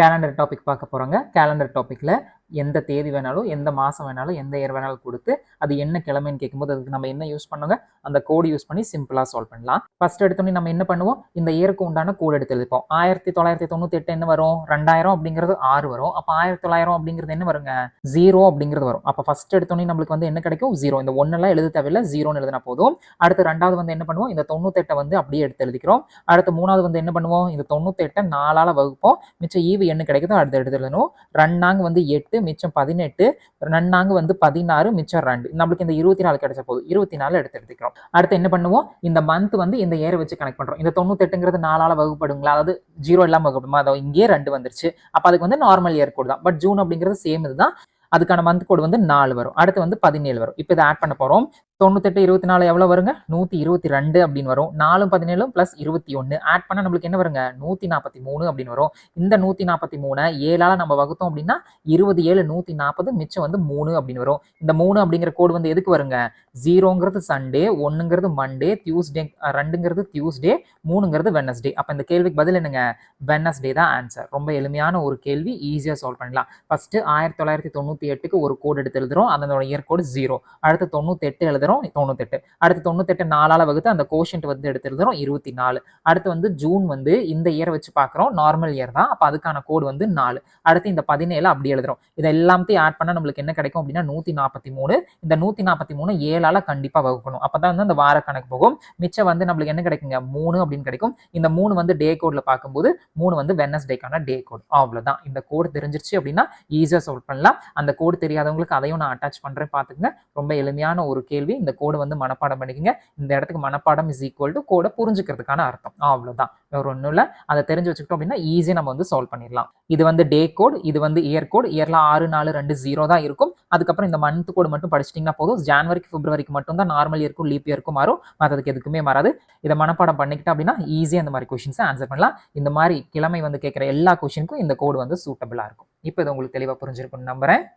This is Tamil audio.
கேலண்டர் டாபிக் பார்க்க போகிறோங்க. கேலண்டர் டாப்பிக்கில் எந்த தேதி வேணாலும், எந்த மாதம் வேணாலும், எந்த இயர் வேணாலும் கொடுத்து அது என்ன கிழமைன்னு கேட்கும்போது அதுக்கு நம்ம என்ன யூஸ் பண்ணுங்க, அந்த கோடு யூஸ் பண்ணி சிம்பிளாக சால்வ் பண்ணலாம். ஃபர்ஸ்ட் எடுத்தோடனே நம்ம என்ன பண்ணுவோம், இந்த இயருக்கு உண்டான கோடு எடுத்து எழுதிப்போம். 1998 என்ன வரும், 2000 அப்படிங்கிறது 6 வரும். அப்போ 1900 அப்படிங்கிறது என்ன வருங்க, 0 அப்படிங்கிறது வரும். அப்போ ஃபர்ஸ்ட் எடுத்தோடனே நம்மளுக்கு வந்து என்ன கிடைக்கும், 0. இந்த ஒன்னெல்லாம் எழுத தேவையில்லை, 0ன்னு எழுதினா போதும். அடுத்து ரெண்டாவது வந்து என்ன பண்ணுவோம், இந்த 98 வந்து அப்படியே எடுத்து எழுதிக்கிறோம். அடுத்து மூணாவது வந்து என்ன பண்ணுவோம், இந்த 98 4ஆல் வகுப்போம். மிச்சம் ஈவு என்ன கிடைக்குதோ அடுத்து எடுத்து எழுதணும். 2 வந்து 8, மிச்சம் 18, 2 வந்து 16, மிச்சம் 2. நம்மளுக்கு இந்த 24 கிடைச்ச போதும், 24 எடுத்து எடுத்துக்கிறோம். அடுத்து என்ன பண்ணுவோம், இந்த மந்த் வந்து இந்த இயரை வச்சு கனெக்ட் பண்றோம். இந்த 98ங்கிறது 4ஆல் வகுப்படுங்களா, அதாவது 0 இல்லாம வகுப்படுமா, அதாவது இங்கே 2 வந்துருச்சு. அப்ப அதுக்கு வந்து நார்மல் இயர் கோட் தான். பட் ஜூன் அப்படிங்கிறது சேம் இதுதான். அதுக்கான மந்த் கோடு வந்து 4 வரும். அடுத்து வந்து 17 வரும். இப்போ இதை ஆட் பண்ண போறோம். 98 24 எவ்வளோ வருங்க, 122 அப்படின்னு வரும். 4 17 + 21 ஆட் பண்ணால் நம்மளுக்கு என்ன வருங்க, 143 அப்படின்னு வரும். இந்த 143 7ஆல் நம்ம வகுத்தோம் அப்படின்னா 27 140, மிச்சம் வந்து 3 அப்படின்னு வரும். இந்த 3 அப்படிங்கிற கோடு வந்து எதுக்கு வருங்க, 0ங்கிறது சண்டே, 1ங்கிறது மண்டே, டியூஸ்டே 2ங்கிறது டியூஸ்டே, 3ங்கிறது வெனஸ்டே. அப்போ இந்த கேள்விக்கு பதில் என்னங்க, வெனஸ்டே தான் ஆன்சர். ரொம்ப எளிமையான ஒரு கேள்வி, ஈஸியாக சால்வ் பண்ணலாம். ஃபர்ஸ்ட் 1998க்கு ஒரு கோடு எடுத்து எழுதுறோம், அதனோட இயர் கோடு 0. அடுத்து 98 எழுதுறோம், 98. அடுத்து 98 4ஆல் வகுத்து அந்த கோஷன்ட் வந்து எடுத்து எழுதுறோம், 24. அடுத்து வந்து ஜூன் வந்து இந்த இயரை வச்சு பார்க்குறோம், நார்மல் இயர் தான். அப்போ அதுக்கான கோடு வந்து 4. அடுத்து இந்த 17 அப்படி எழுதுறோம். இதை எல்லாத்தையும் ஆட் பண்ணால் நம்மளுக்கு என்ன கிடைக்கும் அப்படின்னா 143. இந்த 143 7ஆல் கண்டிப்பாக வகுக்கணும். அப்போ தான் வந்து அந்த வார கணக்கு போகும். மிச்சம் வந்து நம்மளுக்கு என்ன கிடைக்குங்க, 3 அப்படின்னு கிடைக்கும். இந்த 3 வந்து டே கோடில் பார்க்கும்போது 3 வந்து வெனஸ்டேக்கான டே கோட். அவ்வளோதான். இந்த கோடு தெரிஞ்சிருச்சு அப்படின்னா ஈஸியாக சால்வ் பண்ணலாம். அந்த கோடு தெரியாதவங்களுக்கு அதையும் நான் அட்டாச் பண்ணுறேன், பார்த்துக்குங்க. ரொம்ப எளிமையான ஒரு கேள்வி. இந்த கோடு வந்து மனப்பாடம் பண்ணிக்கங்க. இந்த இடத்துக்கு மனப்பாடம் இஸ் ஈக்குவல் டு கோடை புரிஞ்சுக்கிறதுக்கான அர்த்தம். அவ்வளோதான், வேற ஒன்றும் இல்லை. அதை தெரிஞ்சு வச்சுக்கிட்டோம் அப்படின்னா ஈஸியாக நம்ம வந்து சால்வ் பண்ணிடலாம். இது வந்து டே கோட், இது வந்து இயர் கோட். இயர்ல 6 4 2 0 தான் இருக்கும். அதுக்கப்புறம் இந்த மந்த் கோடு மட்டும் படிச்சிட்டிங்கன்னா போதும். ஜான்வரிக்கு பிப்ரவரிக்கு மட்டும் தான் நார்மல் இயர்க்கும் லீப் இயர்க்கும் மாறும், மற்றதுக்கு எதுக்குமே மாறாது. இதை மனப்பாடம் பண்ணிக்கிட்டோம் அப்படின்னா ஈஸியாக இந்த மாதிரி கொஸ்டின்ஸை ஆன்சர் பண்ணலாம். இந்த மாதிரி கிழமை வந்து கேட்குற எல்லா கொஸ்டினுக்கும் இந்த கோடு வந்து சூட்டபிளாக இருக்கும். இப்போ இது உங்களுக்கு தெளிவாக புரிஞ்சிருக்கும்னு நம்புறேன்.